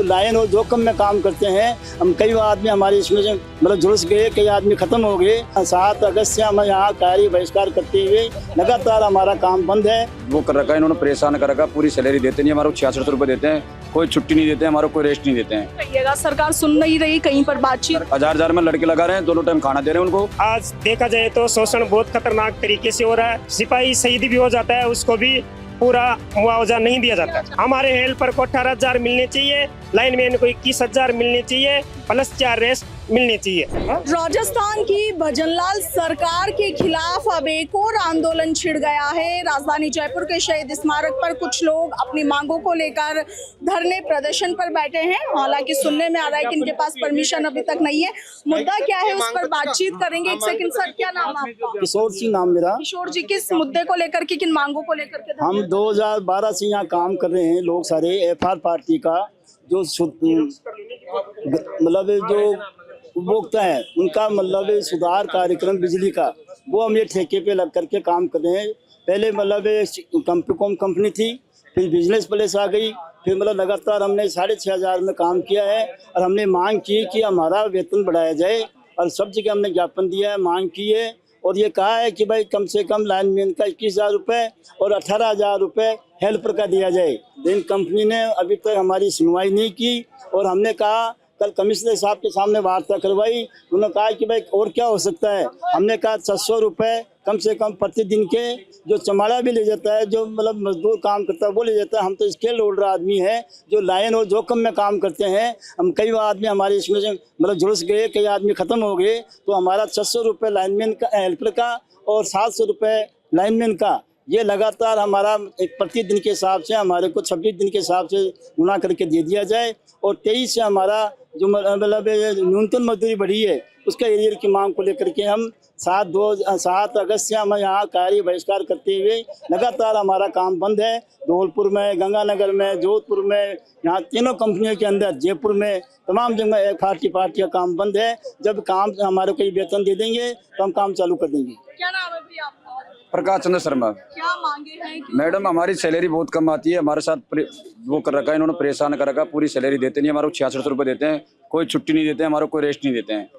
जो लाइन और जोखिम में काम करते हैं। हम कई आदमी हमारे इसमें से मतलब झुलस गए, कई आदमी खत्म हो गए। 7 अगस्त से हम यहाँ कार्य बहिष्कार करते हुए लगातार हमारा काम बंद है। वो कर रखा है इन्होंने, परेशान कर रखा, पूरी सैलरी देते नहीं, हमारे 66 रुपए देते हैं, कोई छुट्टी नहीं देते हैं, हमारे कोई रेस्ट नहीं देते हैं। कहिएगा सरकार सुन नहीं रही, कहीं पर बातचीत। हजार में लड़के लगा रहे हैं, दोनों टाइम खाना दे रहे हैं उनको। आज देखा जाए तो शोषण बहुत खतरनाक तरीके से हो रहा है। सिपाही शहीद भी हो जाता है, उसको भी पूरा मुआवजा नहीं दिया जाता। हमारे हेल्पर को 18,000 मिलने चाहिए, लाइनमैन को 21,000 मिलने चाहिए, प्लस 4 रेस्ट मिलने चाहिए। राजस्थान की भजनलाल सरकार के खिलाफ अब एक और आंदोलन छिड़ गया है। राजधानी जयपुर के शहीद स्मारक पर कुछ लोग अपनी मांगों को लेकर धरने प्रदर्शन पर बैठे हैं। हालांकि सुनने में आ रहा है कि इनके पास परमिशन अभी तक नहीं है। मुद्दा क्या है उस पर बातचीत करेंगे। एक सेकंड सर, क्या नाम है आपका? किशोर सिंह नाम मेरा। किशोर जी, किस मुद्दे को लेकर के, किन मांगों को लेकर के? हम 2012 से यहाँ काम कर रहे हैं। लोग सारे एफआर पार्टी का जो मतलब जो उपभोक्ता है उनका मतलब सुधार कार्यक्रम बिजली का, वो हम ये ठेके पे लग करके काम कर रहे हैं। पहले मतलब कंपीकॉम कंपनी थी, फिर बिजनेस प्लेस आ गई, फिर मतलब लगातार हमने 6,500 में काम किया है। और हमने मांग की कि हमारा वेतन बढ़ाया जाए, और सब जगह हमने ज्ञापन दिया है, मांग की है। और ये कहा है कि भाई कम से कम लाइनमैन का 21,000 रुपये और 18,000 रुपये हेल्पर का दिया जाए। लेकिन कंपनी ने अभी तक हमारी सुनवाई नहीं की। और हमने कहा, कल कमिश्नर साहब के सामने वार्ता करवाई, उन्होंने कहा कि भाई और क्या हो सकता है। हमने कहा 600 रुपये कम से कम प्रतिदिन के, जो चमाड़ा भी ले जाता है, जो मतलब मजदूर काम करता है वो ले जाता है। हम तो स्केल होल्डर आदमी है जो लाइन और जोखिम में काम करते हैं। हम कई आदमी हमारे इसमें से मतलब झुलस गए, कई आदमी खत्म हो गए। तो हमारा 600 रुपये लाइनमैन का, हेल्पर का, और 700 रुपये लाइनमैन का, ये लगातार हमारा एक प्रतिदिन के हिसाब से हमारे को 26 दिन के हिसाब से गुना करके दे दिया जाए। और 23 से हमारा जो मतलब न्यूनतम मजदूरी बढ़ी है उसका एरियर की मांग को लेकर के हम 7 अगस्त से हम यहाँ कार्य बहिष्कार करते हुए लगातार हमारा काम बंद है। धौलपुर में, गंगानगर में, जोधपुर में, यहाँ तीनों कंपनियों के अंदर, जयपुर में, तमाम जगह पार्टी का काम बंद है। जब काम हमारे को वेतन दे देंगे तो हम काम चालू कर देंगे। क्या नाम है भैया आपका? प्रकाश चंद्र शर्मा। क्या मांगे हैं? मैडम हमारी सैलरी बहुत कम आती है, हमारे साथ वो कर रखा है इन्होंने, परेशान कर रखा, पूरी सैलरी देते नहीं, हमारे 66 रुपए देते हैं, कोई छुट्टी नहीं देते हैं, हमारे कोई रेस्ट नहीं देते हैं।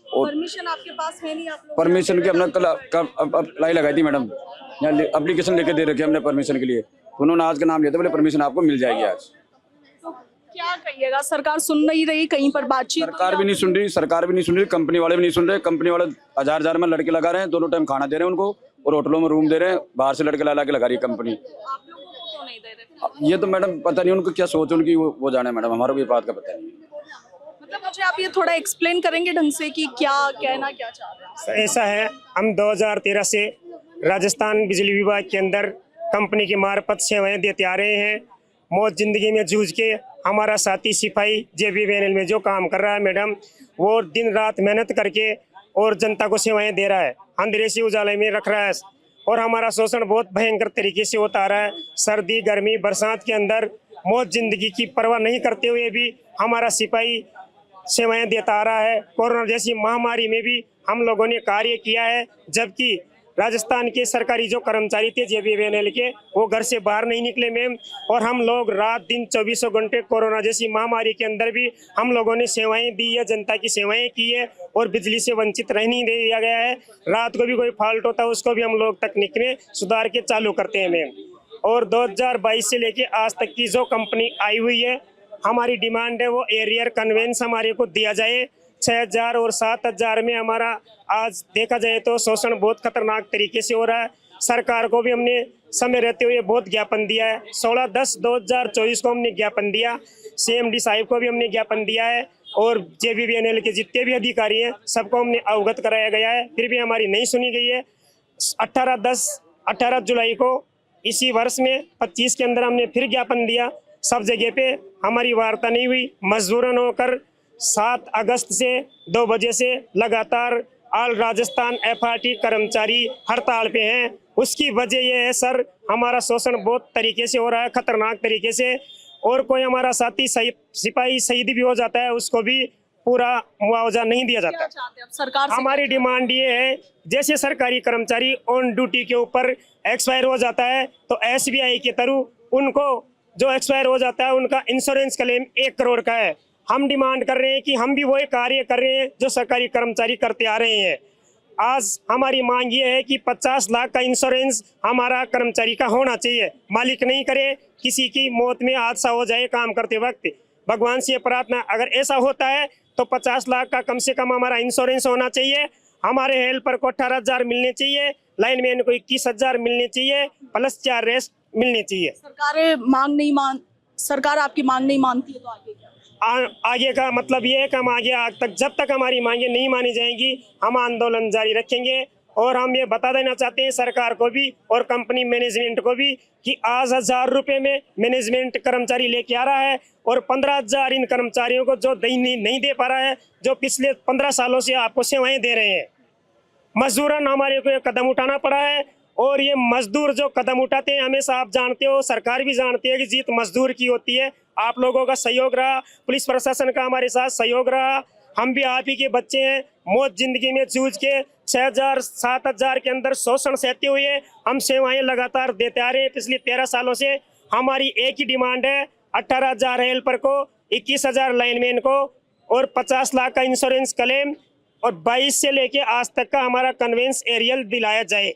और परमिशन आपके पास है नहीं? आप लोग परमिशन की हमने कल अप्लाई लगाई थी मैडम, यहाँ एप्लीकेशन लेके दे रखी है हमने परमिशन के लिए। उन्होंने आज का नाम लिया था, बोले परमिशन आपको मिल जाएगी आज। तो क्या कहिएगा, सरकार सुन नहीं रही, कहीं पर बातचीत? सरकार भी नहीं सुन रही, कंपनी वाले भी नहीं सुन रहे। कंपनी वाले हजार में लड़के लगा रहे हैं, दोनों टाइम खाना दे रहे हैं उनको, और होटलों में रूम दे रहे हैं, बाहर से लड़के ला के लगा रही है कंपनी। आप लोगों को क्यों नहीं दे रहे? ये तो मैडम पता नहीं उनको क्या सोच है उनकी, वो जाने मैडम, हमारे को ये बात का पता नहीं। मतलब मुझे आप ये थोड़ा एक्सप्लेन करेंगे ढंग से कि क्या कहना क्या चाह रहे हैं? ऐसा है, हम 2013 से राजस्थान बिजली विभाग के अंदर कंपनी की मार्फत सेवाएं देते आ रहे हैं। मौत जिंदगी में जूझ के हमारा साथी सिपाही JBVNL में जो काम कर रहा है मैडम, वो दिन रात मेहनत करके और जनता को सेवाएं दे रहा है, अंधेरे से उजाले में रख रहा है। और हमारा शोषण बहुत भयंकर तरीके से होता आ रहा है। सर्दी, गर्मी, बरसात के अंदर मौत जिंदगी की परवाह नहीं करते हुए भी हमारा सिपाही सेवाएं देता आ रहा है। कोरोना जैसी महामारी में भी हम लोगों ने कार्य किया है, जबकि राजस्थान के सरकारी जो कर्मचारी थे JBVNL के, वो घर से बाहर नहीं निकले मैम। और हम लोग रात दिन 24 घंटे कोरोना जैसी महामारी के अंदर भी हम लोगों ने सेवाएं दी है, जनता की सेवाएं की है, और बिजली से वंचित रह नहीं दिया गया है। रात को भी कोई फॉल्ट होता है उसको भी हम लोग तकनीक में सुधार के चालू करते हैं मैम। और 2022 से लेके आज तक की जो कंपनी आई हुई है, हमारी डिमांड है वो एरियर कन्वेंस हमारे को दिया जाए। 6,000 और 7,000 में हमारा आज देखा जाए तो शोषण बहुत खतरनाक तरीके से हो रहा है। सरकार को भी हमने समय रहते हुए बहुत ज्ञापन दिया है। 16/10/2024 को हमने ज्ञापन दिया, CMD साहिब को भी हमने ज्ञापन दिया है, और JBVNL के जितने भी अधिकारी हैं सबको हमने अवगत कराया गया है, फिर भी हमारी नहीं सुनी गई है। 18 जुलाई को इसी वर्ष में 25 के अंदर हमने फिर ज्ञापन दिया, सब जगह पे हमारी वार्ता नहीं हुई। मजबूरन होकर 7 अगस्त से 2 बजे से लगातार ऑल राजस्थान FRT कर्मचारी हड़ताल पे हैं। उसकी वजह यह है सर, हमारा शोषण बहुत तरीके से हो रहा है, खतरनाक तरीके से। और कोई हमारा साथी सिपाही शहीद भी हो जाता है, उसको भी पूरा मुआवजा नहीं दिया जाता। सरकार हमारी डिमांड ये है, जैसे सरकारी कर्मचारी ऑन ड्यूटी के ऊपर एक्सपायर हो जाता है तो SBI के थ्रू उनको जो एक्सपायर हो जाता है उनका इंश्योरेंस क्लेम 1 करोड़ का है। हम डिमांड कर रहे हैं कि हम भी वही कार्य कर रहे हैं जो सरकारी कर्मचारी करते आ रहे हैं। आज हमारी मांग ये है कि 50 लाख का इंश्योरेंस हमारा कर्मचारी का होना चाहिए, मालिक नहीं करे, किसी की मौत में हादसा हो जाए काम करते वक्त। भगवान से प्रार्थना, अगर ऐसा होता है तो 50 लाख का कम से कम हमारा इंश्योरेंस होना चाहिए। हमारे हेल्पर को 18,000 मिलने चाहिए, लाइनमैन को 21,000 मिलने चाहिए, प्लस 4 रेस्ट मिलने चाहिए। सरकार आपकी मांग नहीं मानती है तो आगे क्या? आगे का मतलब ये है कि हम आगे आज तक जब तक हमारी मांगे नहीं मानी जाएंगी हम आंदोलन जारी रखेंगे। और हम ये बता देना चाहते हैं सरकार को भी और कंपनी मैनेजमेंट को भी कि आज 1,000 रुपये में मैनेजमेंट कर्मचारी लेके आ रहा है और 15,000 इन कर्मचारियों को जो नहीं दे पा रहा है, जो पिछले 15 सालों से आपको सेवाएं दे रहे हैं। मजदूरन हमारे को ये कदम उठाना पड़ा है और ये मजदूर जो कदम उठाते हैं हमेशा आप जानते हो, सरकार भी जानती है कि जीत मजदूर की होती है। आप लोगों का सहयोग रहा, पुलिस प्रशासन का हमारे साथ सहयोग रहा, हम भी आप ही के बच्चे हैं। मौत जिंदगी में जूझ के 6,000 7,000 के अंदर शोषण सहते हुए हम सेवाएं लगातार देते आ रहे हैं पिछले 13 सालों से। हमारी एक ही डिमांड है, 18,000 हेल्पर को, 21,000 लाइनमैन को और 50 लाख का इंश्योरेंस क्लेम और 22 से लेके आज तक का हमारा कन्वेंस एरियल दिलाया जाए।